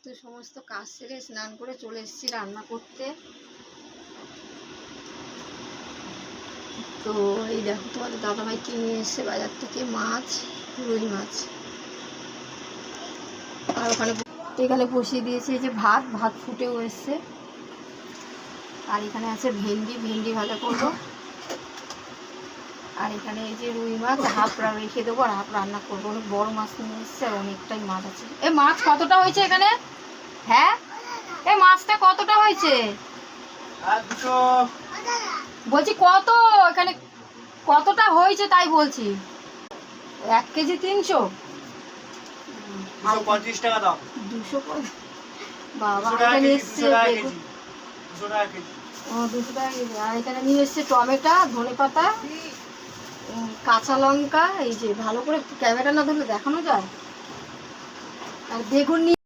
তো সমস্ত কাজ সেরে স্নান করে চলে এসেছি রান্না করতে। তো এই দেখো তোমাদের দাদাভাই কিনে এসে বাজার থেকে মাছ, রুই মাছ। আর এখানে বসিয়ে দিয়েছে এই যে ভাত ফুটেও এসছে। আর এখানে আছে ভেন্ডি ভাজা করবো। আর এখানে এই যে রুই মাছ হাফ রেখে দেবো আর হাফ রান্না করবো। অনেক বড় মাছ নিয়ে এসছে আর অনেকটাই মাছ আছে। এই মাছ কতটা হয়েছে এখানে? হ্যাঁ, এই মাছটা কতটা হয়েছে বলছি? কত এখানে কতটা হয়েছে তাই বলছি। 1 কেজি 300, 250 টাকা দাও। 250 বাবা, এখানে এসছে 200 টাকা কেজি। ও 200 টাকা কেজি। আর এখানে নিয়ে এসছে টমেটো, ধনেপাতা, কাঁচা লঙ্কা। এই যে ভালো করে ক্যামেরা না ধরলে দেখানো যায়। আর বেগুন